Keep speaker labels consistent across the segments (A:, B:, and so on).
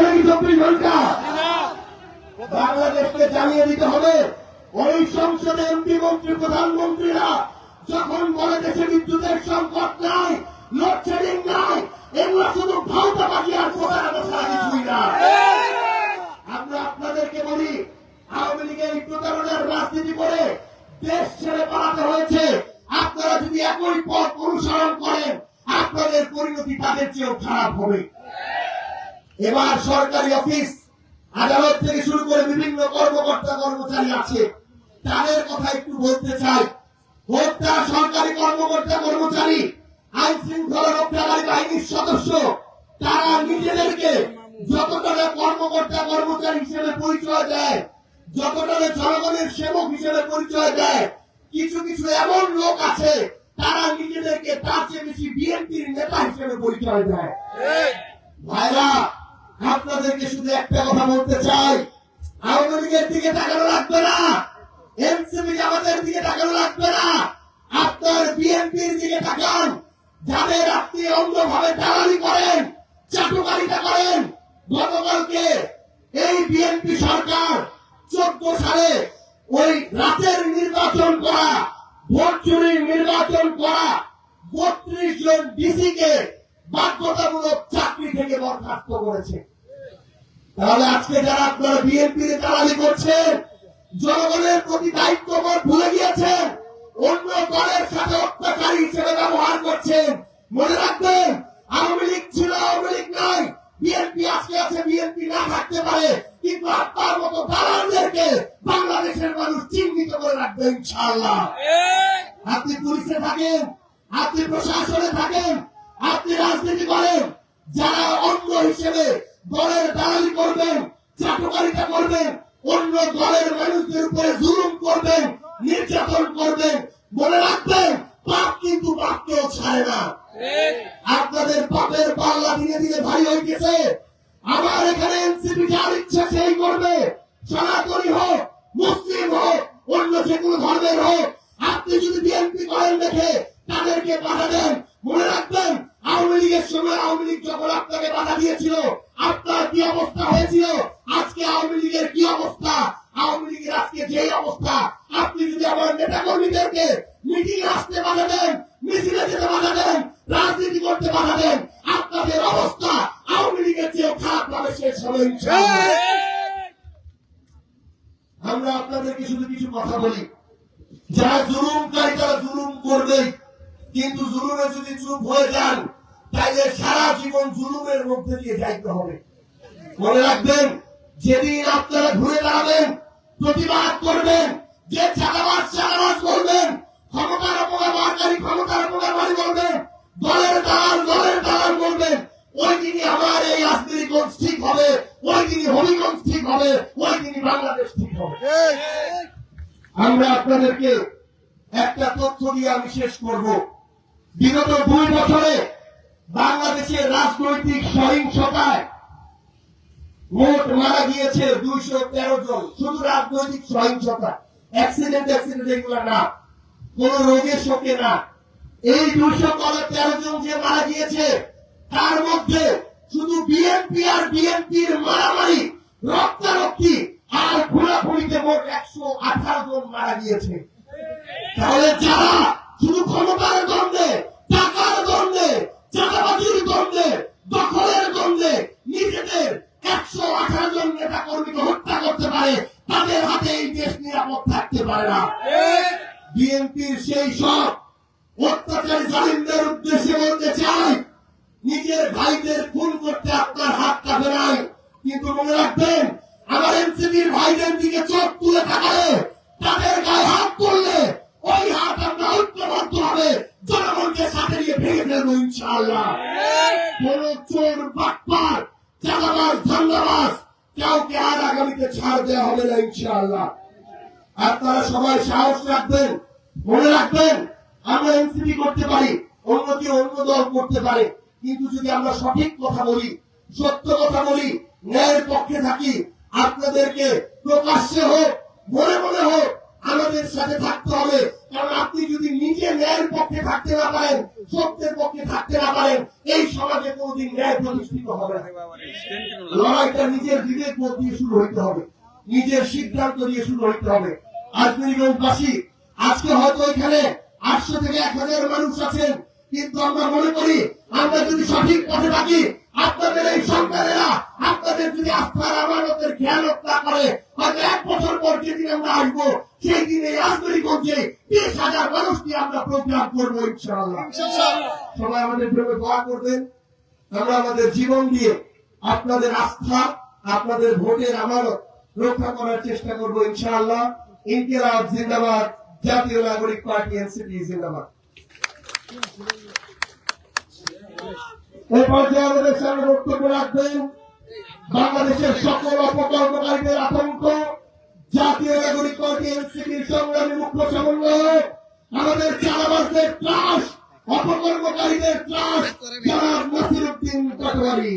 A: লাগে নাকি 24 ঘন্টা? বাংলাদেশকে জানিয়ে দিতে হবে, ওই সংসদে এমপি মন্ত্রী প্রধানমন্ত্রীরা যখন বলে দেশে বিদ্যুতের সংকট নাই, লোডশেডিং নাই, এগুলো শুধু ভাউতাবাজি আর প্রতারণা ছাড়া কিছুই না। আমরা আপনাদেরকে বলি, আওয়ামী লীগের প্রতারণার রাজনীতি করে দেশ ছেড়ে পালাতে হয়েছে। আপনারা যদি একই পথ অনুসরণ করেন, আপনাদের পরিণতি তাদের চেয়েও খারাপ হবে। এবার সরকারি অফিস আদালত থেকে শুরু করে বিভিন্ন কর্মকর্তা কর্মচারী আছে, তাদের কথা একটু বলতে চাই। হত্যা সরকারি কর্মকর্তা কর্মচারী, আইন শৃঙ্খলা রক্ষাকারী বাহিনীর সদস্য, তারা নিজেদেরকে যতটা কর্মকর্তা কর্মচারী হিসেবে পরিচয় দেয়, যতটা জনগণের সেবক হিসেবে পরিচয় দেয়, কিছু কিছু এমন লোক আছে তারা নিজেদেরকে তার চেয়ে বেশি বিএনপির নেতা হিসেবে পরিচয় দেয়। ভাইরা, আপনাদেরকে শুধু একটা কথা বলতে চাই, আওয়ামী লীগের দিকে তাকানো লাগবে না, এনসিপি জামাতের দিকে তাকানো লাগবে না, আপনার বিএনপির দিকে তাকান। যাদের আপনি অন্যভাবে দালালি করেন, চাটুকারিতা করেন। গতকালকে এই বিএনপি সরকার 14 সালে ওই রাতের নির্বাচন করা, ভোট চুরির নির্বাচন করা 32 জন ডিসিকে বাধ্যতামূলক চাকরি থেকে বরখাস্ত করেছে। তাহলে আজকে যারা আপনারা বিএনপির দালালি করছেন, জনগণের প্রতি দায়িত্ববোধ ভুলে গিয়েছেন, অন্য দলের সাথে অত্যাচারী হিসেবে ব্যবহার করছেন, মনে রাখবেন আওয়ামী লীগ ছিল, আওয়ামী লীগ নাই, বিএনপি আজকে আছে, বিএনপি না থাকতে পারে, কিন্তু আপনার মতো দালালদেরকে বাংলাদেশের মানুষ চিহ্নিত করে রাখবে ইনশাআল্লাহ। আপনি পুলিশে থাকেন, আপনি প্রশাসনে থাকেন, আপনি রাজনীতি করেন, যারা অন্য হিসেবে দলের দালালি করবেন, চাটুকারিতা করবেন, অন্য দলের মানুষদের উপরে জুলুম করবেন, নির্যাতন করবেন, মনে রাখবেন পাপ কিন্তু বাপকেও ছাড়ে না। আপনাদের পাপের পাল্লা ধীরে ধীরে ভারী হয়ে গেছে। আমার এখানে এনসিপি যার ইচ্ছা সেই করবে, সনাতনী হোক, মুসলিম হোক, অন্য যে কোনো ধর্মের হোক। আপনি যদি বিএনপি করেন দেখে তাদেরকে বাধা দেন, মনে রাখবেন আওয়ামী লীগের সময় আওয়ামী লীগ যখন আপনাকে বাধা দিয়েছিল, আপনার কি অবস্থা হয়েছিল, আজকে আওয়ামী লীগের কি অবস্থা, আওয়ামী লীগের আজকে যে অবস্থা। আপনি যদি আমার নেতা কর্মীদেরকে মিটিং আসতে বাধা দেন, মিছিলে যেতে বাধা দেন, রাজনীতি করতে বাধা দেন, আপনাদের অবস্থা আওয়ামী লীগের চেয়েও খারাপ ভাবে শেষ হবে ইনশাআল্লাহ। আমরা আপনাদেরকে শুধু কিছু কথা বলি, যারা জুলুমকারী তারা জুলুম করবে, কিন্তু জুলুমে যদি চুপ হয়ে যান তাইলে সারা জীবন জুলুমের মধ্যে দিয়ে যাইতে হবে। মনে রাখবেন, যেদিন আপনারা ঘুরে দাঁড়াবেন, প্রতিবাদ করবেন, যে চাঁদাবাজ চাঁদাবাজ বলবেন, ক্ষমতার অপব্যবহারকারী ক্ষমতার অপব্যবহারী বলবেন, দলের দালাল বলবেন, ওই দিনই আমার এই রাজনীতিগঞ্জ ঠিক হবে, ওই দিনই হবিগঞ্জ ঠিক হবে, ওই দিনই বাংলাদেশ ঠিক হবে। আমরা আপনাদেরকে একটা তথ্য দিয়ে আমি শেষ করব। বিগত 2 বছরে বাংলাদেশের রাজনৈতিক সহিংসতায় মোট মারা গিয়েছে 213 জন। শুধু রাজনৈতিক সহিংসতা, অ্যাক্সিডেন্ট এগুলো না, কোন রোগের শোকে না। এই 213 জন যে মারা গিয়েছে, তার মধ্যে শুধু বিএনপি আর বিএনপির মারামারি, রক্তারক্তি আর খুনাখুনিতে মোট 118 জন মারা গিয়েছে। তাহলে যারা শুধু ক্ষমতার দ্বন্দ্বে, টাকার দ্বন্দ্বে, চাঁদাবাজির দ্বন্দ্বে, দখলের দ্বন্দ্বে নিজেদের 118 জন নেতা কর্মীকে হত্যা করতে পারে, তাদের হাতে এই দেশ নিরাপদ থাকতে পারে না। বিএনপির সেই সব অত্যাচারী জালিমদের উদ্দেশ্যে বলতে চাই, নিজের ভাইদের খুন করতে আপনার হাত কাঁপে নাই, কিন্তু মনে রাখবেন আমার এনসিপির ভাইদের দিকে চোখ তুলে থাকলে, তাদের গায়ে হাত তুললে ওই হাত আমরা ঐক্যবদ্ধ হবে জনগণকে সাথে নিয়ে ভেঙে ফেলবো ইনশাআল্লাহ। কোন চোর, বাটপার, চাঁদাবাজ, ধান্দাবাজ কাউকে আর আগামীতে ছাড় দেওয়া হবে না ইনশাআল্লাহ। আপনারা সবাই সাহস রাখবেন, মনে রাখবেন আমরা এনসিপি করতে পারি, অন্য কেউ অন্য দল করতে পারে, কিন্তু যদি আমরা সঠিক কথা বলি, সত্য কথা বলি, ন্যায়ের পক্ষে থাকি, আপনাদেরকে প্রকাশ্যে হোক, মনে মনে হোক আমাদের সাথে থাকতে হবে। কারণ আপনি যদি নিজে ন্যায়ের পক্ষে থাকতে না পারেন, সত্যের পক্ষে থাকতে না পারেন, এই সমাজে কোনদিন ন্যায় প্রতিষ্ঠিত হবে না। লড়াইটা নিজের বিবেক বোধ দিয়ে শুরু হইতে হবে, নিজের সিদ্ধান্ত দিয়ে শুরু হইতে হবে। আজমিরগঞ্জবাসী, আজকে হয়তো এখানে 800 থেকে 1000 মানুষ আছেন, কিন্তু আমরা মনে করি আমরা যদি সঠিক পথে থাকি, আপনাদের এই সন্তানেরা আপনাদের যদি আস্থার আমানতের খেয়ালত না করে, হয়তো 1 বছর পর যেদিন আমরা আসবো, সেই দিনে আজমিরগঞ্জে 20,000 মানুষ নিয়ে আমরা প্রোগ্রাম করবো ইনশাআল্লাহ। সবাই আমাদের জন্য দোয়া করবেন। আমরা আমাদের জীবন দিয়ে আপনাদের আস্থা, আপনাদের ভোটের আমানত রক্ষা করার চেষ্টা করবো ইনশাআল্লাহ। ইনকিলাব জিন্দাবাদ, জাতীয় নাগরিক পার্টি এনসিপি জিন্দাবাদ। এই পর্যায়ে আমাদের সামনে বক্তব্য রাখবেন বাংলাদেশের সকল অপকর্মকারীদের আতঙ্ক, জাতীয় নাগরিক পার্টি এনসিপির সংগ্রামী মুখ্য সমন্বয়ক, আমাদের চালাবাসদের ত্রাস, অপকর্মকারীদের ত্রাস, জনাব নাসিরউদ্দিন পাটোয়ারি।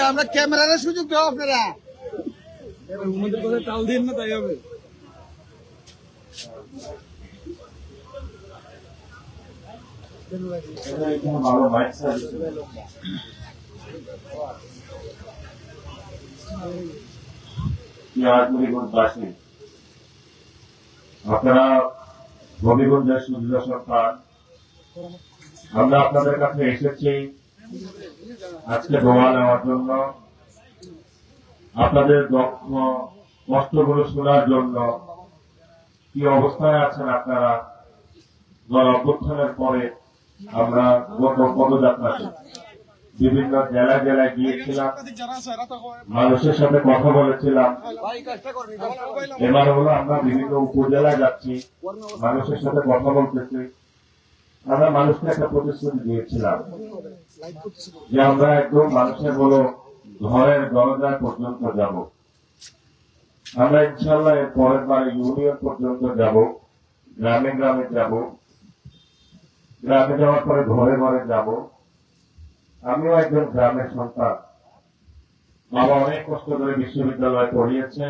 B: আমরা ক্যামেরার সুযোগ দাও আপনারা আমাদের কথা টাল দিন না, তাই হবে।
C: আপনারা হবিগঞ্জের সূর্য সরকার, আমরা আপনাদের কাছে এসেছি আজকে দোয়া নেওয়ার জন্য, আপনাদের কষ্টগুলো শোনার জন্য, কি অবস্থায় আছেন আপনারা। গণ অভ্যুত্থানের পরে আমরা গত পদযাত্রা বিভিন্ন জেলায় জেলায় গিয়েছিলাম, মানুষের সাথে কথা বলেছিলাম। এবার হলো আমরা বিভিন্ন উপজেলায় যাচ্ছি, মানুষের সাথে কথা বলতেছি। আমরা মানুষকে একটা প্রতিশ্রুতি দিয়েছিলাম যে আমরা একদম মানুষের হলো ঘরের দরজা পর্যন্ত যাব। আমরা ইনশাল্লাহ এর পরের বারে ইউনিয়ন পর্যন্ত যাব, গ্রামে গ্রামে যাব, গ্রামে যাওয়ার পরে ঘরে ঘরে যাব। আমিও একজন গ্রামের সন্তান, বাবা অনেক কষ্ট করে বিশ্ববিদ্যালয়ে পড়িয়েছে।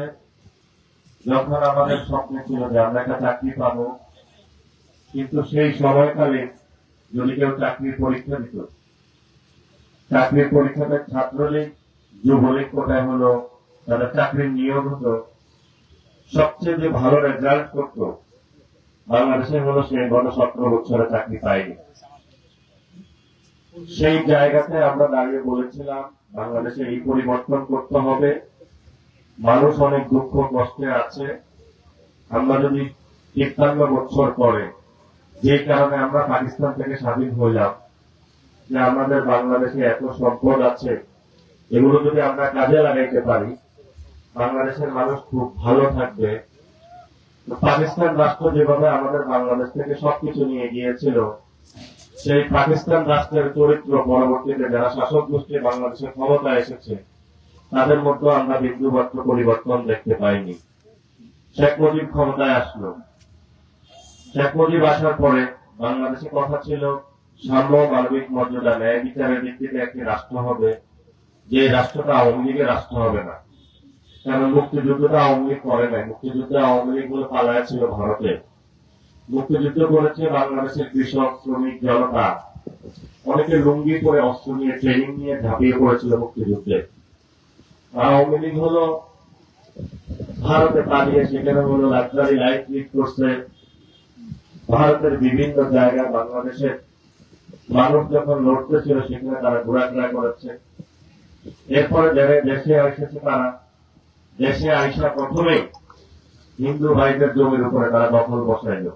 C: যখন আমাদের স্বপ্ন ছিল যে আমরা একটা চাকরি পাবো, কিন্তু সেই সময়কালে যদি কেউ চাকরির পরীক্ষা দিত, চাকরির পরীক্ষাতে ছাত্রলীগ যুবলীগ কোটায় হলো তাদের চাকরির নিয়োগ হতো, সবচেয়ে যে ভালো রেজাল্ট করতো বাংলাদেশে হলো সে গত 17 বছরে চাকরি পায়নি। সেই জায়গাতে আমরা দাঁড়িয়ে বলেছিলাম বাংলাদেশে এই পরিবর্তন করতে হবে। মানুষ অনেক দুঃখ কষ্টে আছে। আমরা যদি 53 বছর পরে, যে কারণে আমরা পাকিস্তান থেকে স্বাধীন হইলাম, যে আমাদের বাংলাদেশে এত সম্পদ আছে, এগুলো যদি আমরা কাজে লাগাইতে পারি, বাংলাদেশের মানুষ খুব ভালো থাকবে। পাকিস্তান রাষ্ট্র যেভাবে আমাদের বাংলাদেশ থেকে সবকিছু নিয়ে গিয়েছিল, সেই পাকিস্তান রাষ্ট্রের চরিত্র পরবর্তীতে যারা শাসক গোষ্ঠী বাংলাদেশের ক্ষমতায় এসেছে তাদের মধ্যে আমরা বিন্দুমাত্র পরিবর্তন দেখতে পাইনি। শেখ মুজিব ক্ষমতায় আসলো, শেখ মুজিব আসার পরে বাংলাদেশে কথা ছিল সাম্য, মানবিক মর্যাদা, ন্যায় বিচারের ভিত্তিতে একটি রাষ্ট্র হবে, যে রাষ্ট্রটা আওয়ামী লীগের রাষ্ট্র হবে না। কারণ মুক্তিযুদ্ধটা আওয়ামী লীগ করে নাই, মুক্তিযুদ্ধে আওয়ামী লীগ গুলো পালায় ছিল ভারতে। মুক্তিযুদ্ধ করেছে বাংলাদেশের কৃষক, শ্রমিক, জনতা। অনেকে লুঙ্গি পরে অস্ত্র নিয়ে ট্রেনিং নিয়ে ঝাঁপিয়ে পড়েছিল মুক্তিযুদ্ধে। আওয়ামী লীগ হলো ভারতে পালিয়ে সেখানে হলো লাক্সারি লাইফ লিড করছে। ভারতের বিভিন্ন জায়গায় বাংলাদেশের মানুষ যখন লড়তেছিল সেখানে তারা ঘোরাফেরা করেছে। এরপরে যারা দেশে এসেছে তারা দেশে আইসা প্রথমে হিন্দু ভাইদের জমির উপরে তারা দখল বসাইল।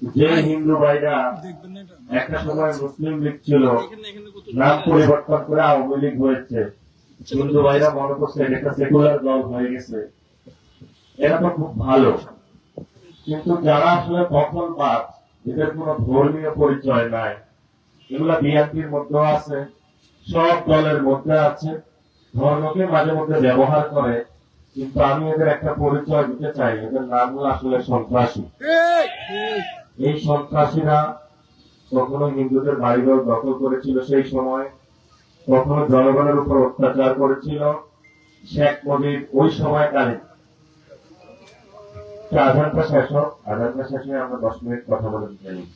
C: যে হিন্দু ভাইরা একটা সময় মুসলিম লীগ ছিল, নাম পরিবর্তন করে আওয়ামী লীগ হয়েছে, হিন্দু ভাইরা মনে করছে এটা সেকুলার দল হয়ে গেছে, এরা তো খুব ভালো। কিন্তু যারা আসলে দখলবাদ, এদের কোন ধর্মীয় পরিচয় নাই, এগুলা বিএনপির মধ্যে আছে, সব দলের মধ্যে আছে, ধর্মকে মাঝে মধ্যে ব্যবহার করে। কিন্তু আমি এদের একটা পরিচয় দিতে চাই, এদের নাম হলো আসলে সন্ত্রাসী। এই সন্ত্রাসীরা কখনো হিন্দুদের বাড়িঘর দখল করেছিল সেই সময়, কখনো জনগণের উপর অত্যাচার করেছিল। শেখ মুজিব ওই সময়কালে আধারটা শেষ হোক, আধারটা শেষ হয়ে আমরা 10 মিনিট কথা বলে দিতে চাই।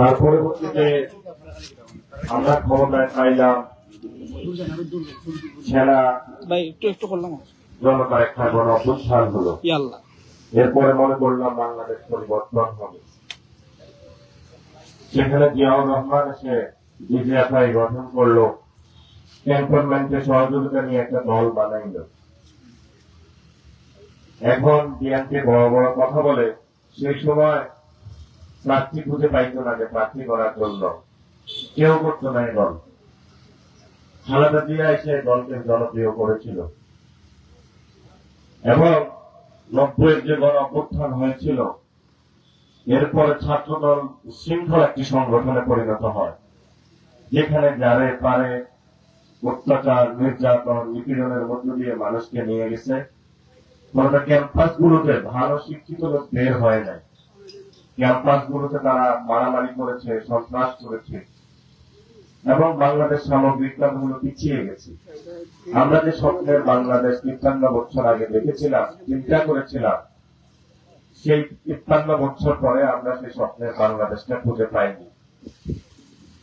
C: আর পরবর্তীতে আমরা ক্ষমতায় পাইলাম, সেনা জনতার একটা গণ অভ্যুত্থান হলো। এরপরে মনে করলাম বাংলাদেশ পরিবর্তন হবে। সেখানে জিয়াউর রহমান এসে ডিজিএফআই গঠন করলো, ক্যান্টনমেন্টে সহযোগিতা নিয়ে একটা দল বানাইল। এখন বিএনপি বড় বড় কথা বলে, সেই সময় প্রার্থী খুঁজে পাইত না যে প্রার্থী করার জন্য, কেউ করতো না এই দল। খালেদা জিয়া এসে দলকে জনপ্রিয় করেছিল এবং 90-এর যে গণ অভ্যুত্থান হয়েছিল, এরপরে ছাত্রদল শৃঙ্খল একটি সংগঠনে পরিণত হয়, যেখানে যারে পারে অত্যাচার, নির্যাতন, নিপীড়নের মধ্য দিয়ে মানুষকে নিয়ে গেছে। ক্যাম্পাস গুলোতে ভালো শিক্ষিত লোক বের হয় নাই, ক্যাম্পাস গুলোতে তারা মারামারি করেছে, সন্ত্রাস করেছে এবং বাংলাদেশ সামগ্রিক কাজগুলো পিছিয়ে গেছে। আমরা যে স্বপ্নের বাংলাদেশ 53 বছর আগে দেখেছিলাম, চিন্তা করেছিলাম, সেই 53 বছর পরে আমরা সেই স্বপ্নের বাংলাদেশটা খুঁজে পাইনি।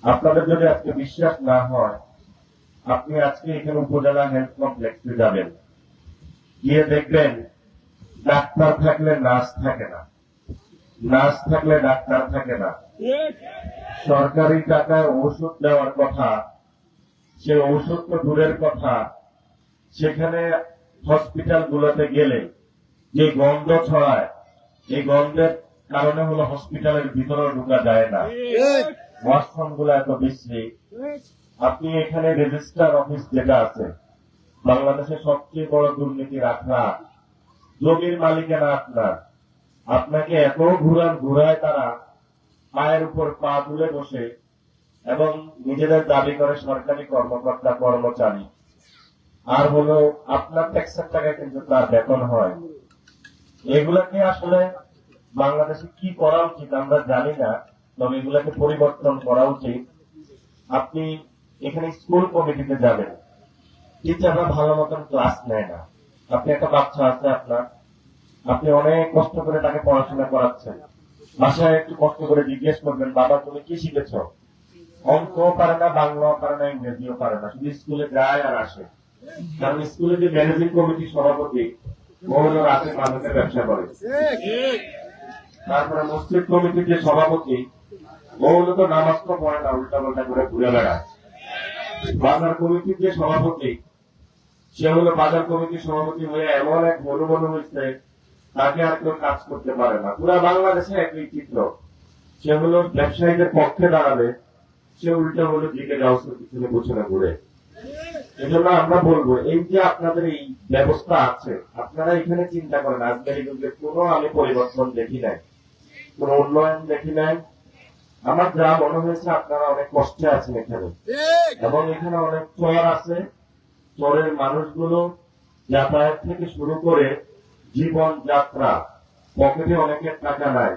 C: আপনাদের যদি আজকে বিশ্বাস না হয়, আপনি আজকে এখানে উপজেলা হেলথ কমপ্লেক্সে যাবেন, গিয়ে দেখবেন ডাক্তার থাকলে নার্স থাকে না, নার্স থাকলে ডাক্তার থাকে না। সরকারি টাকায় ওষুধ দেওয়ার কথা, সে ওষুধ তো দূরের কথা, সেখানে হসপিটাল গুলোতে গেলে যে গন্ধ ছড়ায়, এই গন্ধের কারণে হলো হসপিটালের ভিতরে ঢোকা যায় না, ওয়াশরুম গুলো এত বিশ্রী। আপনি এখানে রেজিস্ট্রার অফিস যেটা আছে, বাংলাদেশের সবচেয়ে বড় দুর্নীতির আখড়া, জমির মালিকানা আপনার, আপনাকে এত ঘুরায় তারা, পায়ের উপর পা তুলে বসে এবং নিজেদের দাবি করে সরকারি কর্মকর্তা কর্মচারী, আর হলো আপনার ট্যাক্সের টাকায় কিন্তু তার বেতন হয়। এগুলাকে আসলে বাংলাদেশে কি করা উচিত আমরা জানি না, তবে এগুলাকে পরিবর্তন করা উচিত। আপনি এখানে স্কুল কমিটিতে যাবেন, টিচাররা ভালো মতন ক্লাস নেয় না। আপনি একটা বাচ্চা আছে আপনার, আপনি অনেক কষ্ট করে তাকে পড়াশোনা করাচ্ছেন, বাসায় একটু কষ্ট করে জিজ্ঞেস করবেন, বাবা তুমি কি শিখেছ? অঙ্কও পারে না, বাংলাও পারে না, ইংরেজিও পারে না, শুধু স্কুলে যায় আর আসে। কারণ স্কুলে যে ম্যানেজিং কমিটির সভাপতি, ও হলো রাতে মানুষের ব্যবসা করে। তারপরে মসজিদ কমিটির যে সভাপতি, ও হলো তো নামাজ তো পড়ে না, উল্টা পাল্টা করে ঘুরে বেড়ায়। বাজার কমিটির যে সভাপতি, সে হলো বাজার কমিটির সভাপতি হয়ে এমন এক মনোবল হয়েছে, তাকে আর কেউ কাজ করতে পারে না। পুরা বাংলাদেশে একই চিত্র। সে হলো ব্যবসায়ীদের পক্ষে দাঁড়াবে, সে উল্টা হলো দিকে গাউসের পিছনে পিছনে ঘুরে। এজন্য আমরা বলবো, এই যে আপনাদের এই ব্যবস্থা আছে, আপনারা এখানে চিন্তা করেন, আজকের যুগে কোনো আমি পরিবর্তন দেখি নাই, কোন উন্নয়ন দেখি নাই। আমার যা মনে হয়েছে আপনারা অনেক কষ্টে আছেন এখানে, এবং এখানে অনেক চর আছে। চরের মানুষগুলো যাতায়াত থেকে শুরু করে জীবন যাত্রা, পকেটে অনেকের টাকা নাই।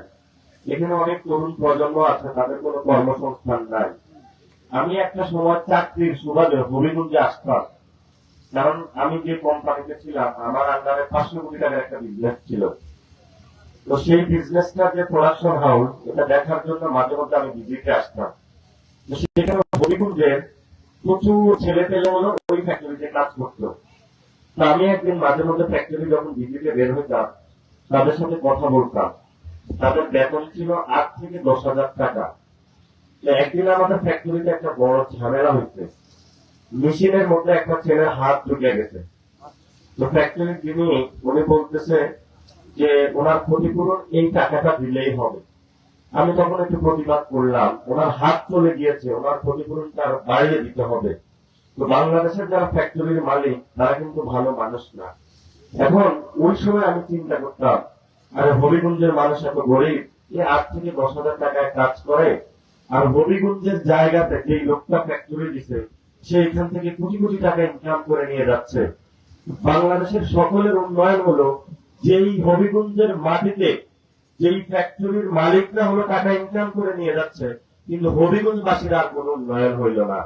C: এখানে অনেক তরুণ প্রজন্ম আছে, তাদের কোনো কর্মসংস্থান নাই। আমি একটা সময় চাকরির সুবাদে হবিগঞ্জে আসতাম, কারণ আমি যে কোম্পানিতে ছিলাম, আমার আন্ডারে 500 কোটি টাকার একটা বিজনেস ছিল। তো সেই বিজনেসটা যে প্রোডাকশন হাউস, এটা দেখার জন্য মাঝে মধ্যে আমি ভিজিটে আসতাম। তো সেখানে হবিগঞ্জের প্রচুর ছেলে পেলে হলো ওই ফ্যাক্টরিতে কাজ করতো। তো আমি একদিন মাঝে মধ্যে ফ্যাক্টরি যখন ভিজিটে বের হইতাম, তাদের সাথে কথা বলতাম। তাদের বেতন ছিল 8 থেকে 10,000 টাকা। একদিন আমাদের ফ্যাক্টরিতে একটা বড় ঝামেলা হয়েছে, মেশিনের মধ্যে একটা ছেলের হাত ঢুকে গেছে। তো ফ্যাক্টরির যিনি, উনি বলতেছে যে ওনার ক্ষতিপূরণ এই টাকাটা দিলেই হবে। আমি তখন একটু প্রতিবাদ করলাম, ওনার হাত চলে গিয়েছে, ওনার ক্ষতিপূরণটা আরো বাড়িয়ে দিতে হবে। তো বাংলাদেশের যারা ফ্যাক্টরির মালিক, তারা কিন্তু ভালো মানুষ না। এখন ওই সময় আমি চিন্তা করতাম, আরে হবিগঞ্জের মানুষ এত গরিব, 8 থেকে 10,000 টাকায় কাজ করে, আর হবিগঞ্জের জায়গাতে যেই লোকটা ফ্যাক্টরি দিছে, সে এখান থেকে কোটি কোটি টাকা ইনকাম করে নিয়ে যাচ্ছে। বাংলাদেশের সকলের উন্নয়ন হলো যেই হবিগঞ্জের মাটিতে যেই ফ্যাক্টরির মালিকরা হলো টাকা ইনকাম করে নিয়ে যাচ্ছে, কিন্তু হবিগঞ্জবাসীর আর কোন উন্নয়ন হইল না।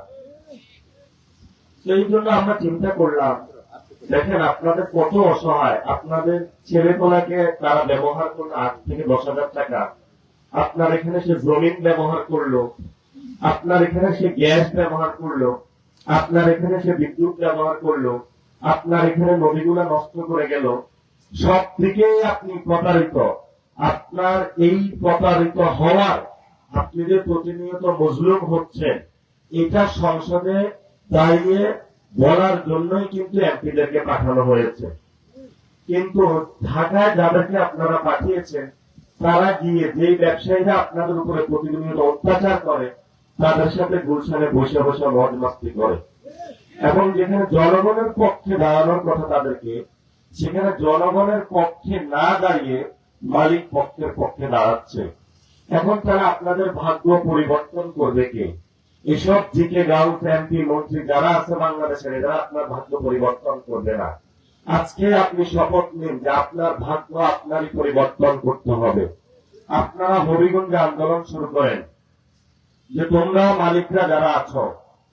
C: সেই জন্য আমরা চিন্তা করলাম, দেখেন আপনাদের কত অসহায়, আপনাদের ছেলেপোলাকে তারা ব্যবহার করলো 8 থেকে 10,000 টাকা। আপনার এখানে সে জমিন ব্যবহার করলো, আপনার এখানে সে গ্যাস ব্যবহার করলো, আপনার এখানে সে বিদ্যুৎ ব্যবহার করলো, আপনার এখানে নদীগুলা নষ্ট করে গেল। সব দিকেই আপনি প্রতারিত। আপনার এই প্রতারিত হওয়ার, আপনি যে প্রতিনিয়ত মজলুম হচ্ছেন, এটা সংসদে দাঁড়িয়ে বলার জন্যই কিন্তু এমপিদেরকে পাঠানো হয়েছে। কিন্তু ঢাকায় যাদেরকে আপনারা পাঠিয়েছেন, তারা গিয়ে যেই ব্যবসায়ীরা আপনাদের উপরে প্রতিনিয়ত অত্যাচার করে, তাদের সাথে গুলশানে বসে বসে মজ মাস্তি করে। এবং যেখানে জনগণের পক্ষে দাঁড়ানোর কথা তাদেরকে, সেখানে জনগণের পক্ষে না দাঁড়িয়ে মালিক পক্ষের পক্ষে দাঁড়াচ্ছে। এখন তারা আপনাদের ভাগ্য পরিবর্তন করবে কে? এসব জিকে গাউস, এমপি, মন্ত্রী যারা আছে বাংলাদেশের, এরা আপনার ভাগ্য পরিবর্তন করবে না। আজকে আপনি শপথ নিন যে আপনার ভাগ্য আপনারই পরিবর্তন করতে হবে। আপনারা হবিগঞ্জে আন্দোলন শুরু করেন যে তোমরা মালিকরা যারা আছো,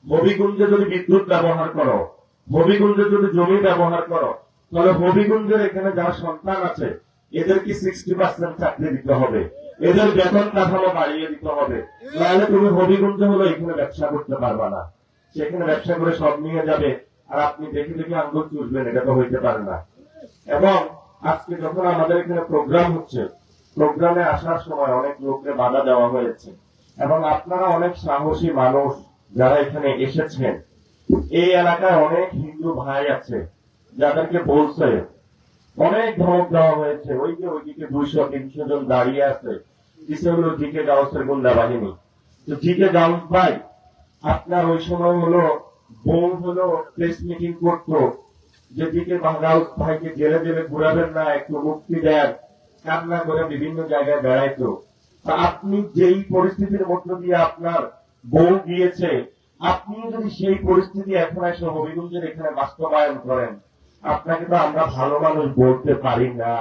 C: হবিগঞ্জে যদি বিদ্যুৎ ব্যবহার করো, হবিগঞ্জে যদি জমি ব্যবহার করো, তাহলে হবিগঞ্জের এখানে যারা সন্তান আছে, এদেরকে 60% চাকরি দিতে হবে, এদের বেতন কাঠামো বাড়িয়ে দিতে হবে। নাহলে তুমি হবিগঞ্জে হলো এখানে ব্যবসা করতে পারবা না। সেখানে ব্যবসা করে সব নিয়ে যাবে, আর আপনি দেখে দেখে আঙ্গুল চুষবেন, এটা তো হইতে পারে না। এবং আজকে যখন আমাদের এখানে প্রোগ্রাম হচ্ছে, প্রোগ্রামে আসার সময় অনেক লোককে বাধা দেওয়া হয়েছে, এবং আপনারা অনেক সাহসী মানুষ যারা এখানে এসেছেন। এই এলাকায় অনেক হিন্দু ভাই আছে যাদেরকে বলছে, অনেক ধমক দেওয়া হয়েছে। ওই যে ওইদিকে 200-300 জন দাঁড়িয়ে আছে, হলো জিকে গাউসের গুন্ডা বাহিনী। তো জিকে গাউস ভাই, আপনার ওই সময় হলো বউ হলো প্রেস মিটিং করতো যে জিকে গাউস ভাইকে জেলে জেলে ঘুরাবেন না, একটু মুক্তি দেন, কান্না করে বিভিন্ন জায়গায় বেড়াইতো। তা আপনি যেই পরিস্থিতির মধ্য দিয়ে আপনার বউ গিয়েছে, আপনিও যদি সেই পরিস্থিতি এখন এসে হবিগঞ্জের এখানে বাস্তবায়ন করেন, আপনাকে তো আমরা ভালো মানুষ বলতে পারি না।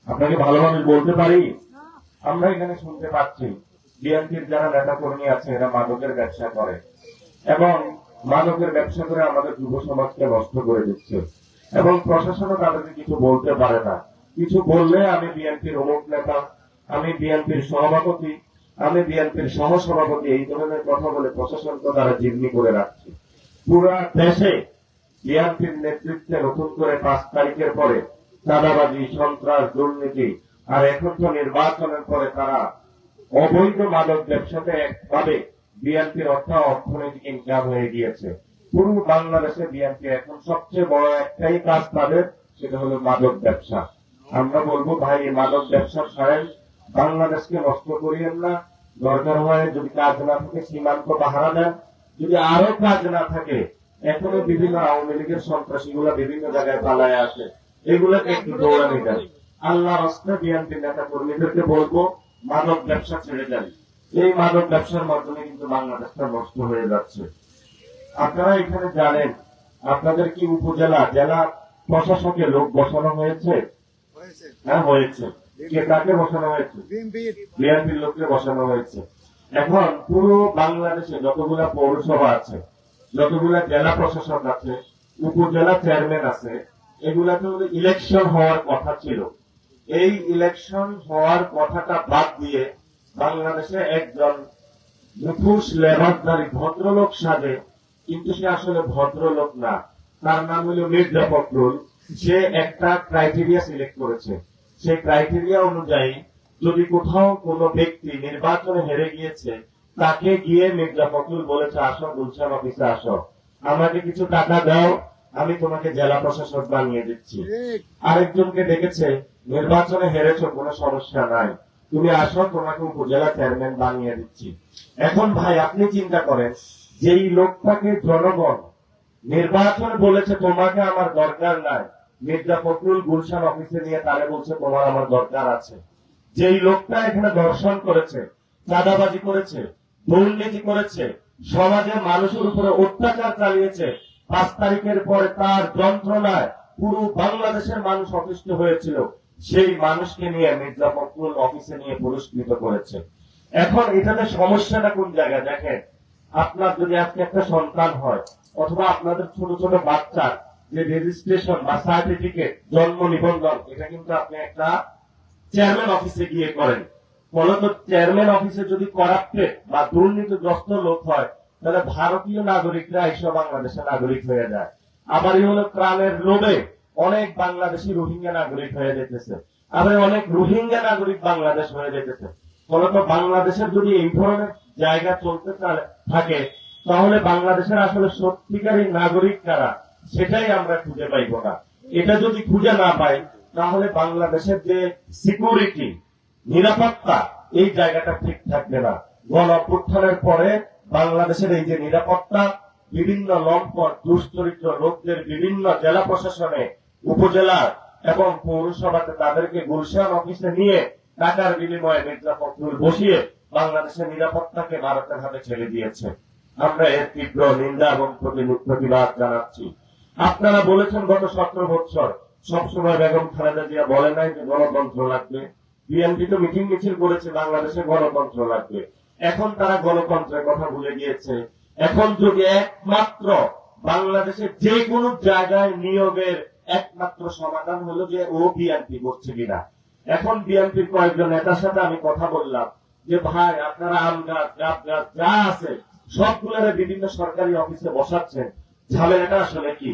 C: আপনাকে ভালো মানুষ বলতে পারি? আমরা এখানে শুনতে পাচ্ছি বিএনপির যারা নেতা কর্মী আছে, এরা মাদকের ব্যবসা করে, এবং মাদকের ব্যবসা করে আমাদের যুব সমাজকে নষ্ট করে দিচ্ছে। এবং প্রশাসনও তাদেরকে কিছু বলতে পারে না। কিছু বললে আমি বিএনপির অমুক নেতা, আমি বিএনপির সভাপতি, আমি বিএনপির সহসভাপতি, এই ধরনের কথা বলে প্রশাসনকে তারা জিম্মি করে রাখছে। পুরা দেশে বিএনপির নেতৃত্বে নতুন করে 5 তারিখের পরে চাঁদাবাজি, সন্ত্রাস, দুর্নীতি, আর এখন তো নির্বাচনের পরে তারা অবৈধ মাদক ব্যবসাতে একভাবে বিএনপির অর্থনৈতিক ইনকাম হয়ে গিয়েছে। পুরো বাংলাদেশে বিএনপি এখন সবচেয়ে বড় একটাই কাজ তাদের, সেটা হলো মাদক ব্যবসা। আমরা বলবো ভাই, এই মাদক ব্যবসা ছাড়েন, বাংলাদেশকে নষ্ট করিয়েন না। দরকার হয় যদি কাজ না থাকে সীমান্ত পাহারা দেন, যদি আরো কাজ না থাকে এখনো বিভিন্ন আওয়ামী লীগের সন্ত্রাসীগুলা বিভিন্ন জায়গায় পালায় আসে, এগুলোকে একটু দৌড়ানি দেন। আল্লাহ রাস্তায় বিএনপি নেতা কর্মীদেরকে বলবো মাদক ব্যবসা ছেড়ে দেন। এই মাদক ব্যবসার মাধ্যমে কিন্তু বাংলাদেশটা নষ্ট হয়ে যাচ্ছে। আপনারা এখানে জানেন আপনাদের কি উপজেলা, জেলা প্রশাসকে লোক বসানো হয়েছে? হ্যাঁ হয়েছে। কে কাকে বসানো হয়েছে? বিএনপির লোককে বসানো হয়েছে। এখন পুরো বাংলাদেশে যতগুলা পৌরসভা আছে, যতগুলা জেলা প্রশাসক আছে, উপজেলা চেয়ারম্যান আছে, এগুলাতে ইলেকশন হওয়ার কথা ছিল। এই ইলেকশন হওয়ার কথাটা বাদ দিয়ে বাংলাদেশে একজন মুখোশ লেবাসধারী ভদ্রলোক সাজে, কিন্তু সে আসলে ভদ্রলোক না। তার নাম হলো মির্জা ফখরুল। সে একটা ক্রাইটেরিয়া সিলেক্ট করেছে। সেই ক্রাইটেরিয়া অনুযায়ী যদি কোথাও কোনো ব্যক্তি নির্বাচনে হেরে গিয়েছে, তাকে গিয়ে মির্জা ফখরুল বলেছে, আসো গুলশান অফিসে আসো, আমাকে কিছু টাকা দাও, আমি তোমাকে জেলা প্রশাসক বানিয়ে দিচ্ছি। আরেকজনকে ডেকেছে, নির্বাচনে হেরেছো, কোনো সমস্যা নাই, তুমি আসো, তোমাকে উপজেলা চেয়ারম্যান বানিয়ে দিচ্ছি। এখন ভাই আপনি চিন্তা করেন, যেই লোকটাকে জনগণ নির্বাচন বলেছে তোমাকে আমার দরকার নাই, মির্জা ফখরুল গুলশান অফিসে নিয়ে তারে বলছে তোমার আমার দরকার আছে। যেই লোকটা এখানে দর্শন করেছে, চাঁদাবাজি করেছে, দুর্নীতি করেছে, সমাজের মানুষের উপরে অত্যাচার চালিয়েছে, 5 তারিখের পরে তার যন্ত্রণায় পুরো বাংলাদেশের মানুষ অতিষ্ঠ হয়েছিল, সেই মানুষকে নিয়ে মির্জা ফখরুল অফিসে নিয়ে পুরস্কৃত করেছে। এখন এটাতে সমস্যাটা কোন জায়গায় দেখেন, আপনার যদি আজকে একটা সন্তান হয়, অথবা আপনাদের ছোট ছোট বাচ্চার যে রেজিস্ট্রেশন বা সার্টিফিকেট, জন্ম নিবন্ধন, এটা কিন্তু আপনি একটা চেয়ারম্যান অফিসে গিয়ে করেন। ফলত চেয়ারম্যান অফিসে যদি করাপ্টেড বা দুর্নীতিগ্রস্ত লোক হয়, তাহলে ভারতীয় নাগরিকরা এসব বাংলাদেশের নাগরিক হয়ে যায়। আবার এই হলো প্রাণের লোভে অনেক বাংলাদেশি রোহিঙ্গা নাগরিক হয়ে যেতেছে, আবার অনেক রোহিঙ্গা নাগরিক বাংলাদেশ হয়ে যেতেছে। ফলত বাংলাদেশের যদি এই ধরনের জায়গা চলতে থাকে, তাহলে বাংলাদেশের আসলে সত্যিকারী নাগরিক কারা সেটাই আমরা খুঁজে পাইব না। এটা যদি খুঁজে না পাই, তাহলে বাংলাদেশের যে সিকিউরিটি, নিরাপত্তা, এই জায়গাটা ঠিক থাকবে না। গণ অভ্যুত্থানের পরে বাংলাদেশের এই যে নিরাপত্তা, বিভিন্ন লম্পট দুশ্চরিত্র লোকদের বিভিন্ন জেলা প্রশাসনে, উপজেলা এবং পৌরসভাতে তাদেরকে গুলশান অফিসে নিয়ে টাকার বিনিময়ে মির্জা ফখরুল বসিয়ে বাংলাদেশের নিরাপত্তাকে ভারতের হাতে ছেড়ে দিয়েছে। আমরা এর তীব্র নিন্দা এবং প্রতিবাদ জানাচ্ছি। আপনারা বলেছেন গত 17 বছর সবসময় বেগম খালেদা জিয়া বলে নাই যে গণতন্ত্র লাগবে। বিএনপি তো মিটিং মিছিল করেছে বাংলাদেশে গণতন্ত্র লাগবে। এখন তারা গণতন্ত্রের কথা ভুলে গিয়েছে। এখন যদি একমাত্র বাংলাদেশের যে কোনো জায়গায় নিয়োগের একমাত্র সমাধান হলো যে ও বিএনপি করছে কিনা। এখন বিএনপির কয়েকজন নেতার সাথে আমি কথা বললাম যে ভাই আপনারা আম গাছ, গাছ গাছ যা আছে সবগুলোরে বিভিন্ন সরকারি অফিসে বসাচ্ছেন, ঝামেলাটা আসলে কি?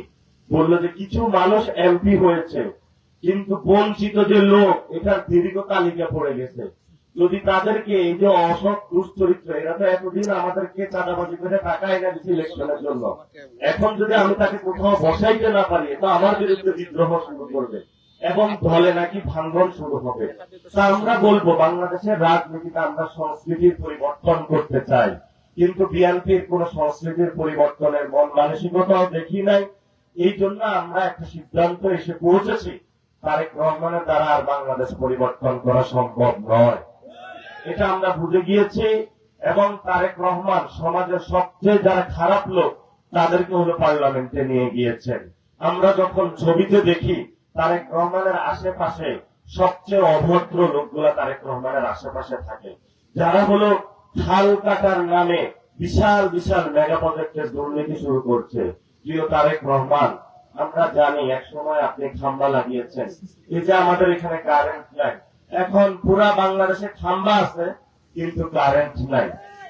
C: বললো যে কিছু মানুষ এমপি হয়েছে, কিন্তু বঞ্চিত যে লোক এটার দীর্ঘ তালিকা পড়ে গেছে। যদি তাদেরকে এই যে অসৎ দুশ্চরিত্র, এরা তো এতদিন আমাদেরকে চাঁদাবাজি করে টাকা এনে দিচ্ছে ইলেকশনের জন্য, এখন যদি আমি তাকে কোথাও বসাইতে না পারি, তো আমার বিরুদ্ধে বিদ্রোহ শুরু করবে এবং দলে নাকি ভাঙন শুরু হবে। তা আমরা বলবো বাংলাদেশের রাজনীতিতে আমরা সংস্কৃতির পরিবর্তন করতে চাই, কিন্তু বিএনপির কোন সংস্কৃতির পরিবর্তনের মন মানসিকতাও দেখি নাই। এই জন্য আমরা একটা সিদ্ধান্ত এসে পৌঁছেছি, তারেক রহমানের দ্বারা আর বাংলাদেশ পরিবর্তন করা সম্ভব নয়। এটা আমরা বুঝে গিয়েছি এবং তারেক রহমান সমাজের সবচেয়ে যারা খারাপ লোক তাদেরকে হলো পার্লামেন্টে নিয়ে গিয়েছেন। আমরা যখন ছবিতে দেখি তারেক রহমানের আশেপাশে সবচেয়ে অভদ্র লোকগুলা তারেক রহমানের আশেপাশে থাকে, যারা হলো খাল কাটার নামে বিশাল বিশাল মেগা প্রজেক্টের দুর্নীতি শুরু করছে। প্রিয় তারেক রহমান, আমরা জানি এক সময় আপনি খাম্বা লাগিয়েছেন, এই যে আমাদের এখানে কারেন্ট নাই, এখন পুরা বাংলাদেশে খাম্বা আছে কিন্তু কারেন্ট নাই।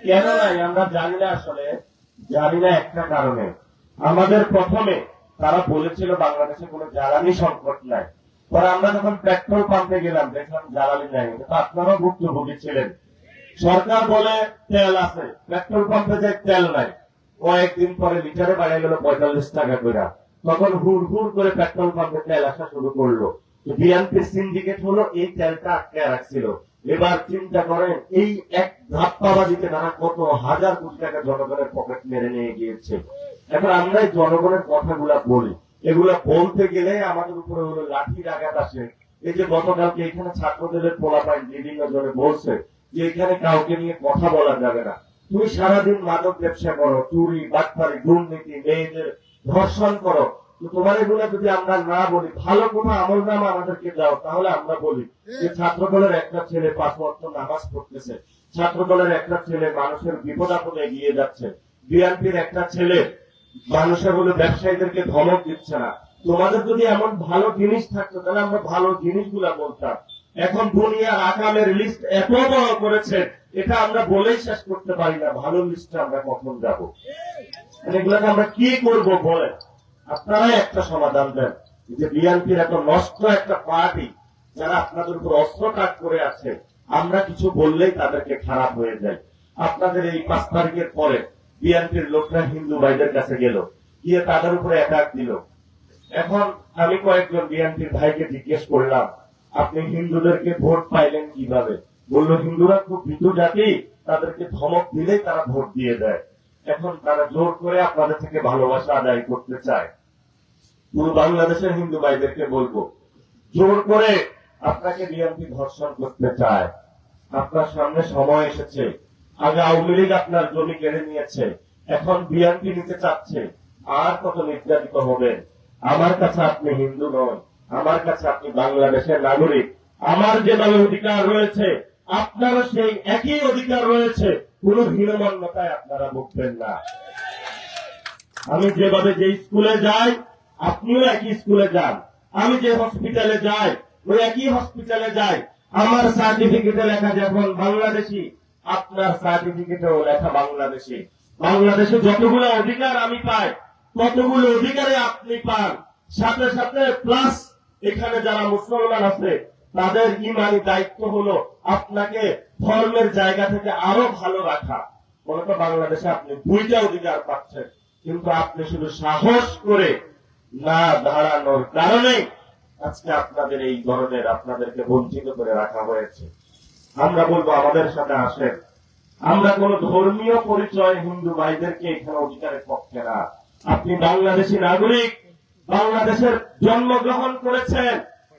C: কেন নাই আমরা জানি না, আসলে জানি না একটা কারণে। আমাদের প্রথমে তারা বলেছিল বাংলাদেশে কোনো জ্বালানি সংকট নাই, পরে আমরা যখন পেট্রোল পাম্পে গেলাম দেখলাম জ্বালানি নাই, তো আপনারাও ভুক্তভোগী ছিলেন। সরকার বলে তেল আছে, পেট্রোল পাম্পে যে তেল নাই, কয়েকদিন পরে লিটারে বাড়িয়ে গেল 45 টাকা করে। তখন হুড় হুড় করে পেট্রোল পাম্পে তেল আসা শুরু করলো। বিএনপির সিন্ডিকেট হলো এই তেলটা আটকে রাখছিল। এবার চিন্তা করেন, এই এক ধাপ্পাবাজিতে তারা কত হাজার কোটি টাকা জনগণের পকেট মেরে নিয়ে গিয়েছে। এখন আমরা এই জনগণের কথাগুলা বলি, এগুলা বলতে গেলে আমাদের উপরে হলো লাঠির আঘাত আসে। এই যে গতকালকে এখানে ছাত্রদের পোলাপাইন বিভিন্ন জনে বলছে যে এখানে কাউকে নিয়ে কথা বলা যাবে না। তুমি সারাদিন মাদক ব্যবসা করো, চুরি, বাটপারি, দুর্নীতি, মেয়েদের ধর্ষণ করো, তো তোমার এগুলো যদি আমরা না বলি, ভালো কোনো আমল নামা আমাদেরকে দাও, তাহলে আমরা বলি যে ছাত্র দলের একটা ছেলে 5 ওয়াক্ত নামাজ পড়তেছে, ছাত্র দলের একটা ছেলে মানুষের বিপদ আপদে এগিয়ে যাচ্ছে, বিএনপির একটা ছেলে মানুষের হলো ব্যবসায়ীদেরকে ধমক দিচ্ছে না। তোমাদের যদি এমন ভালো জিনিস থাকতো তাহলে আমরা ভালো জিনিসগুলা বলতাম। এখন দুনিয়ার আকামের লিস্ট এত বড় করেছে, এটা আমরা বলেই শেষ করতে পারি না। ভালো লিস্টে আমরা কখন যাব? এগুলাকে আমরা কি করব বলেন? আপনারাই একটা সমাধান দেন। যে বিএনপির এত নষ্ট একটা পার্টি, যারা আপনাদের উপর অস্ত্র কাজ করে আছে, আমরা কিছু বললেই তাদেরকে খারাপ হয়ে যায়। আপনাদের এই 5 তারিখের পরে বিএনপির লোকরা হিন্দু ভাইদের কাছে গেল, গিয়ে তাদের উপরে অ্যাটাক দিল। এখন আমি কয়েকজন বিএনপির ভাইকে জিজ্ঞেস করলাম, আপনি হিন্দুদেরকে ভোট পাইলেন কিভাবে? বললো হিন্দুরা খুব ভীতু জাতি, তাদেরকে ধমক দিলেই তারা ভোট দিয়ে দেয়। এখন তারা জোর করে আপনাদের থেকে ভালোবাসা আদায় করতে চায়। পুরো বাংলাদেশের হিন্দু ভাইদেরকে বলবো, জোর করে আপনাকে বিএনপি ধর্ষণ করতে চায়। আপনার সামনে সময় এসেছে, আগে আওয়ামী লীগ আপনার জমি কেড়ে নিয়েছে, এখন বিএনপি নিতে চাচ্ছে। আর কত নির্যাতিত হবেন? আমার কাছে আপনি হিন্দু নন, আমার কাছে আপনি বাংলাদেশের নাগরিক। আমার যেভাবে অধিকার রয়েছে আপনারও সেই একই অধিকার রয়েছে। কোন হীনমন্যতায় আপনারা ভুগবেন না। আমি যেভাবে যে স্কুলে যাই আপনিও একই স্কুলে যান, আমি যে হসপিটালে যাই ওই একই হসপিটালে যাই। আমার সার্টিফিকেটে লেখা যখন বাংলাদেশি, আপনার সার্টিফিকেটেও লেখা বাংলাদেশি। বাংলাদেশে যতগুলো অধিকার আমি পাই ততগুলো অধিকারে আপনি পান। সাথে সাথে প্লাস এখানে যারা মুসলমান আছে তাদের ইমানি দায়িত্ব হলো আপনাকে ধর্মের জায়গা থেকে আরো ভালো রাখা। মনে তো বাংলাদেশে আপনি 2টা অধিকার পাচ্ছেন, কিন্তু আপনি শুধু সাহস করে না দাঁড়ানোর কারণে আজকে আপনাদের এই ধরনের আপনাদেরকে বঞ্চিত করে রাখা হয়েছে। আমরা বলবো আমাদের সাথে আসেন। আমরা কোন ধর্মীয় পরিচয় হিন্দু ভাইদেরকে এখানে অধিকারের পক্ষে না। আপনি বাংলাদেশী নাগরিক, বাংলাদেশের জন্মগ্রহণ করেছেন,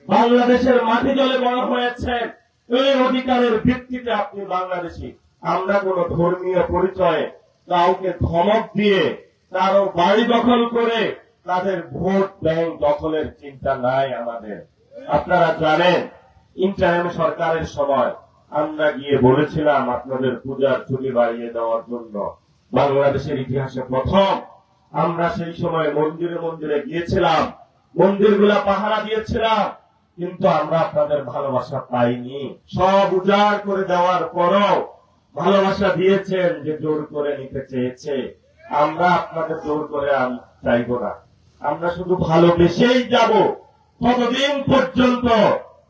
C: বাংলাদেশের মাটি জলে বড় হয়েছেন, এই অধিকারের ভিত্তিতে আপনি বাংলাদেশী। আমরা কোন ধর্মীয় পরিচয়ে কাউকে ধমক দিয়ে কারো বাড়ি দখল করে তাদের ভোট ব্যাংক দখলের চিন্তা নাই আমাদের। আপনারা জানেন ইন্টারিম সরকারের সময় আমরা গিয়ে বলেছিলাম আপনাদের পূজার ছুটি বাড়িয়ে দেওয়ার জন্য। বাংলাদেশের ইতিহাসে প্রথম আমরা সেই সময় মন্দিরে মন্দিরে গিয়েছিলাম, মন্দিরগুলা পাহারা দিয়েছিলাম, কিন্তু আমরা আপনাদের ভালোবাসা পাইনি। সব উজাড় করে দেওয়ার পরও ভালোবাসা দিয়েছেন যে জোর করে নিতে চেয়েছে। আমরা আপনাদের জোর করে চাইব না, আমরা শুধু ভালোবেসেই যাব ততদিন পর্যন্ত,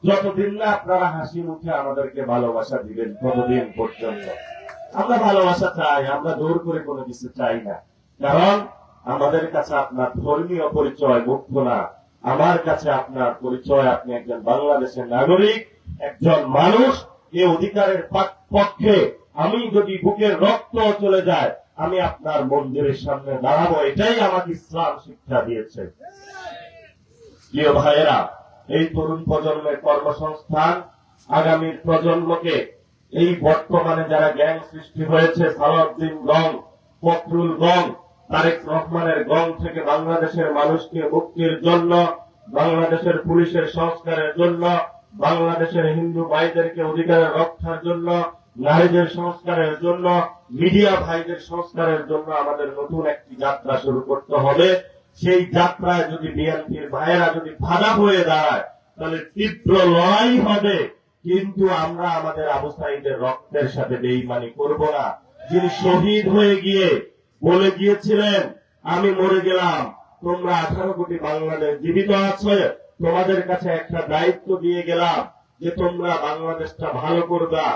C: যতদিন না আপনারা হাসি মুখে আমাদেরকে ভালোবাসা দিবেন ততদিন পর্যন্ত আমরা ভালোবাসা চাই। আমরা জোর করে কোনো কিছু চাই না, কারণ আমাদের কাছে আপনার ধর্মীয় পরিচয় মুখ্য না। আমার কাছে আপনার পরিচয় আপনি একজন বাংলাদেশের নাগরিক, একজন মানুষ। এই অধিকারের পক্ষে আমি যদি বুকের রক্ত চলে যায় আমি আপনার মন্দিরের সামনে দাঁড়াবো, এটাই আমাকে ইসলাম শিক্ষা দিয়েছে। প্রিয় ভাইয়েরা, এই তরুণ প্রজন্মের কর্মসংস্থান আগামীর প্রজন্মকে, এই বর্তমানে যারা গ্যাং সৃষ্টি হয়েছে, সালাউদ্দিন গং, ফখরুল গং, তারেক রহমানের গং থেকে বাংলাদেশের মানুষকে মুক্তির জন্য, বাংলাদেশের পুলিশের সংস্কারের জন্য, বাংলাদেশের হিন্দু ভাইদেরকে অধিকারের রক্ষার জন্য, নারীদের সংস্কারের জন্য, মিডিয়া ভাইদের সংস্কারের জন্য আমাদের নতুন একটি যাত্রা শুরু করতে হবে। সেই যাত্রায় যদি বিএনপির ভাইয়েরা যদি বাধা হয়ে দাঁড়ায়, তাহলে তীব্র লড়াই হবে। কিন্তু আমরা আমাদের আবু সাঈদের রক্তের সাথে বেইমানি করব না। যিনি শহীদ হয়ে গিয়ে বলে গিয়েছিলেন, আমি মরে গেলাম, তোমরা 18 কোটি বাংলাদেশ জীবিত আছে, তোমাদের কাছে একটা দায়িত্ব দিয়ে গেলাম যে তোমরা বাংলাদেশটা ভালো করবা।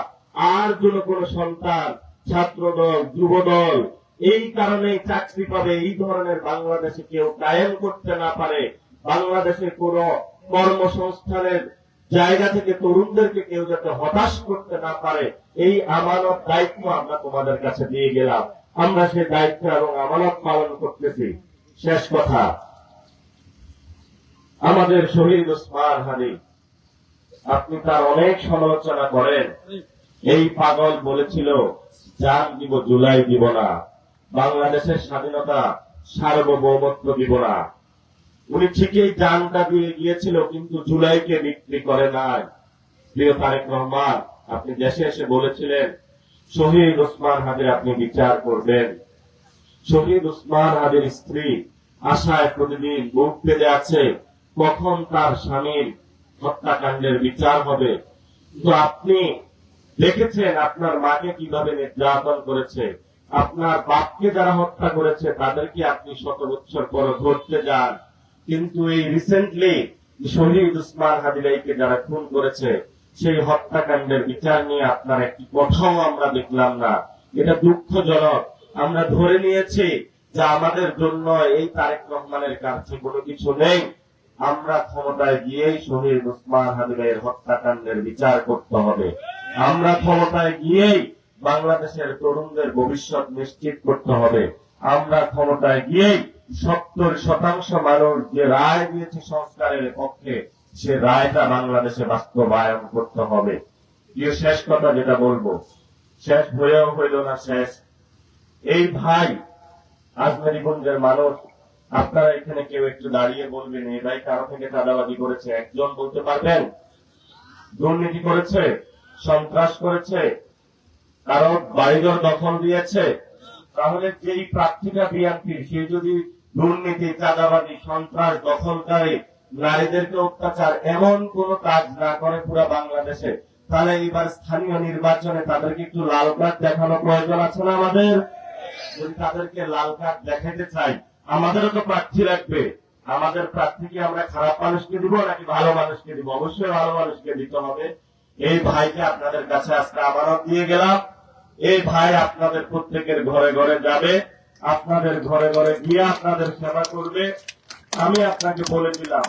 C: আর কোন সন্তান, ছাত্র দল, যুব দল এই কারণে চাকরি পাবে, এই ধরনের বাংলাদেশে কেউ কায়েম করতে না পারে, বাংলাদেশে কোন কর্মসংস্থানের জায়গা থেকে তরুণদেরকে কেউ যাতে হতাশ করতে না পারে, এই আমানত দায়িত্ব আমরা তোমাদের কাছে দিয়ে গেলাম। আমরা সেই দায়িত্ব এবং আমানত পালন করতেছি। শেষ কথা, আমাদের শহীদ ওসমান হাদি, আপনি তার অনেক সমালোচনা করেন। এই পাগল বলেছিল জান দিব জুলাই দিব না, বাংলাদেশের স্বাধীনতা সার্বভৌমত্ব দিব না। উনি ঠিকই জানটা দিয়ে গিয়েছিল, কিন্তু জুলাইকে বিক্রি করে নাই। প্রিয় তারেক রহমান, আপনি দেশে এসে বলেছিলেন শহীদ ওসমান হাদির আপনি বিচার করবেন। শহীদ ওসমান হাদির স্ত্রী আশায় প্রতিদিন বুক পেতে আছে কখন তার স্বামীর হত্যাকাণ্ডের বিচার হবে। কিন্তু আপনি দেখেছেন আপনার মাকে কিভাবে নির্যাতন করেছে, আপনার বাপকে যারা হত্যা করেছে তাদেরকে আপনি 100 বছর পর ধরতে যান। কিন্তু এই রিসেন্টলি শহীদ ওসমান হাদিকে যারা খুন করেছে সেই হত্যাকাণ্ডের বিচার নিয়ে আপনার একটি কথাও আমরা দেখলাম না। এটা দুঃখজনক। আমরা ধরে নিয়েছি যে আমাদের জন্য এই তারেক রহমানের কাছে কোনো কিছু নেই। আমরা ক্ষমতায় গিয়েই শহীদ ওসমান হাদির হত্যাকাণ্ডের বিচার করতে হবে। আমরা ক্ষমতায় গিয়েই বাংলাদেশের তরুণদের ভবিষ্যৎ নিশ্চিত করতে হবে। আমরা ক্ষমতায় গিয়েই 70% মানুষ যে রায় দিয়েছে সংস্কারের পক্ষে, সে রায়টা বাংলাদেশে বাস্তবায়ন করতে হবে। প্রিয় শেষ কথা যেটা বলবো, শেষ হয়েও হইল না শেষ। এই ভাই আজমেরীগঞ্জের মানুষ, আপনারা এখানে কেউ একটু দাঁড়িয়ে বলবেন এই ভাই কারো থেকে চাঁদাবাজি করেছে? একজন বলতে পারবেন? দুর্নীতি করেছে, সন্ত্রাস করেছে, কারো বাড়িঘর দখল দিয়েছে? তাহলে যেই প্রার্থীটা বিএনপির, সে যদি দুর্নীতি, চাঁদাবাজি, সন্ত্রাস, দখলকারী, নারীদেরকে অত্যাচার এমন কোন কাজ না করে পুরো বাংলাদেশে, তাহলে এবার স্থানীয় নির্বাচনে তাদেরকে একটু লাল কার্ড দেখানো প্রয়োজন আছে না আমাদের? যদি তাদেরকে লাল কার্ড দেখাতে চাই, আমাদেরও তো প্রার্থী লাগবে। আমাদের প্রার্থীকে আমরা খারাপ মানুষকে দিব নাকি ভালো মানুষকে দিব? অবশ্যই ভালো মানুষকে দিতে হবে। এই ভাইকে আপনাদের কাছে আজকে আমানত দিয়ে গেলাম। এই ভাই আপনাদের প্রত্যেকের ঘরে ঘরে যাবে, আপনাদের ঘরে ঘরে গিয়ে আপনাদের সেবা করবে। আমি আপনাকে বলে দিলাম,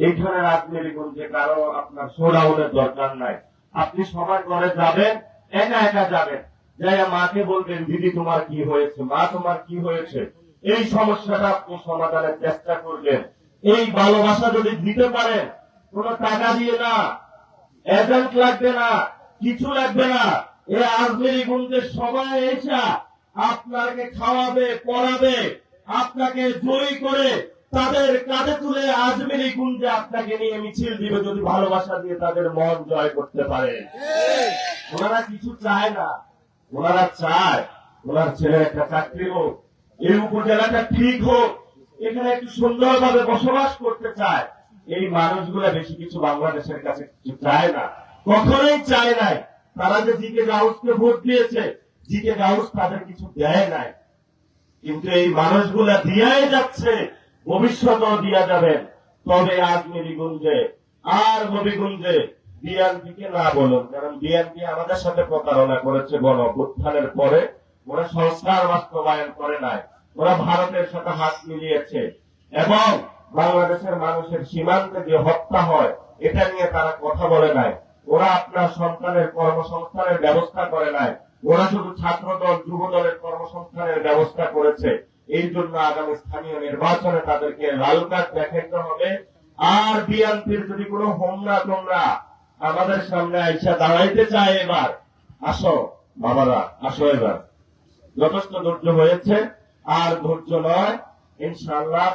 C: এইখানে আজমেরীগঞ্জে কারো আপনার শোডাউনের দরকার নাই। আপনি সবার ঘরে যাবেন, একা একা যাবেন, যাই মাকে বলবেন দিদি তোমার কি হয়েছে, মা তোমার কি হয়েছে, এই সমস্যাটা আপনি সমাধানের চেষ্টা করবেন। এই ভালোবাসা যদি দিতে পারেন, কোন টাকা দিয়ে না, এজেন্ট লাগবে না, কিছু লাগবে না, এই আজমেরীগঞ্জের সবাই এসে আপনাকে খাওয়াবে, পড়াবে, আপনাকে জয়ী করে তাদের কাঁধে তুলে আজমেরীগঞ্জে আপনাকে নিয়ে মিছিল দিবে, যদি ভালোবাসা দিয়ে তাদের মন জয় করতে পারে। ওনারা কিছু চায় না, ওনারা চায় ওনার ছেলের একটা চাকরি হোক, এই উপজেলাটা ঠিক হোক, এখানে একটু সুন্দরভাবে বসবাস করতে চায়। এই মানুষগুলা বেশি কিছু বাংলাদেশের কাছে কিছু চায় না, কখনোই চায় নাই। তারা যে জিকে গাউসকে ভোট দিয়েছে, জিকে গাউস তাদের কিছু দেয় নাই, কিন্তু এই মানুষগুলা দিয়াই যাচ্ছে, ভবিষ্যতেও দিয়া যাবেন। তবে আজমেরীগঞ্জে আর হবিগঞ্জে বিএনপিকে না বলুন, কারণ বিএনপি আমাদের সাথে প্রতারণা করেছে গণ অভ্যুত্থানের পরে। ওরা সংস্কার বাস্তবায়ন করে নাই, ওরা ভারতের সাথে হাত মিলিয়েছে, এবং বাংলাদেশের মানুষের সীমান্তে যে হত্যা হয় এটা নিয়ে তারা কথা বলে নাই। ওরা আপনার সন্তানের কর্মসংস্থানের ব্যবস্থা করে নাই, ওরা শুধু ছাত্র দল, যুব দলের কর্মসংস্থানের ব্যবস্থা করেছে। এই জন্য আগামী স্থানীয় নির্বাচনে তাদেরকে লাল কার্ড দেখাইতে হবে। আর বিএনপির যদি কোনো হোমরা তোমরা আমাদের সামনে আইসা দাঁড়াইতে চায়, এবার আসো বাবারা, আসো, এবার যথেষ্ট ধৈর্য হয়েছে, আর ধৈর্য নয়। ইনশাআল্লাহ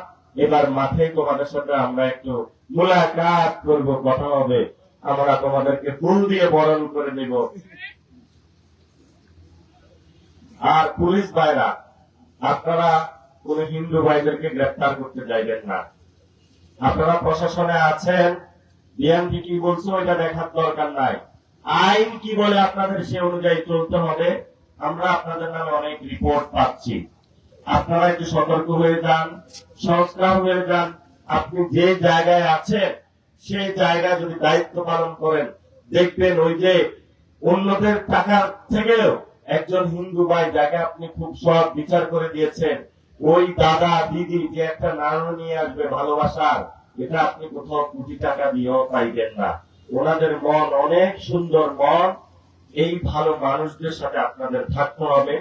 C: এবার মাঠে তোমাদের সাথে আমরা একটু মুলাকাত করব, কথা হবে, আমরা তোমাদেরকে ফুল দিয়ে বরণ করে নেব। আর পুলিশ ভাইরা, আপনারা কোন হিন্দু ভাইদেরকে গ্রেফতার করতে যাইবেন না। আপনারা প্রশাসনে আছেন, বিএনপি কি বলছে ওইটা দেখার দরকার নাই। আইন কি বলে আপনাদের সে অনুযায়ী চলতে হবে। আমরা আপনাদের নামে অনেক রিপোর্ট পাচ্ছি, আপনারা একটু সতর্ক হয়ে যান, সংস্কার হয়ে যান। আপনি যে জায়গায় আছেন সেই জায়গায় যদি দায়িত্ব পালন করেন, দেখবেন ওই যে অন্যদের টাকার থেকেও একজন হিন্দু ভাই যাকে আপনি খুব সৎ বিচার করে দিয়েছেন, ওই দাদা দিদি যে একটা নাড়ু নিয়ে আসবে ভালোবাসার, এটা আপনি কোথাও কোটি টাকা দিয়েও পাইবেন না। ওনাদের মন অনেক সুন্দর মন। এই ভালো মানুষদের সাথে আপনাদের থাকতে হবে।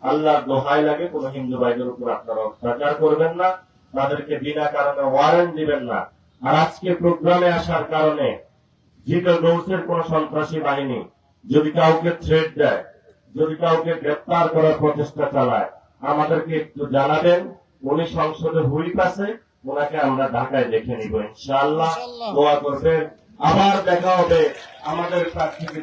C: আল্লাহর দোহাই লাগে কোন হিন্দু ভাইদের উপর আপনারা অত্যাচার করবেন না, তাদেরকে বিনা কারণে ওয়ারেন্ট দিবেন না। আর আজকে প্রোগ্রামে আসার কারণে জিটো ডোসের কোন সন্ত্রাসী বাহিনী যদি কাউকে থ্রেট দেয়, যদি কাউকে গ্রেফতার করার প্রচেষ্টা চালায়, আমাদেরকে একটু জানাবেন। উনি সংসদে হুইপ আছে, ওনাকে আমরা ঢাকায় দেখে নিব ইনশাআল্লাহ। দোয়া করবেন। আবার দেখা হবে আমাদের প্রার্থীকে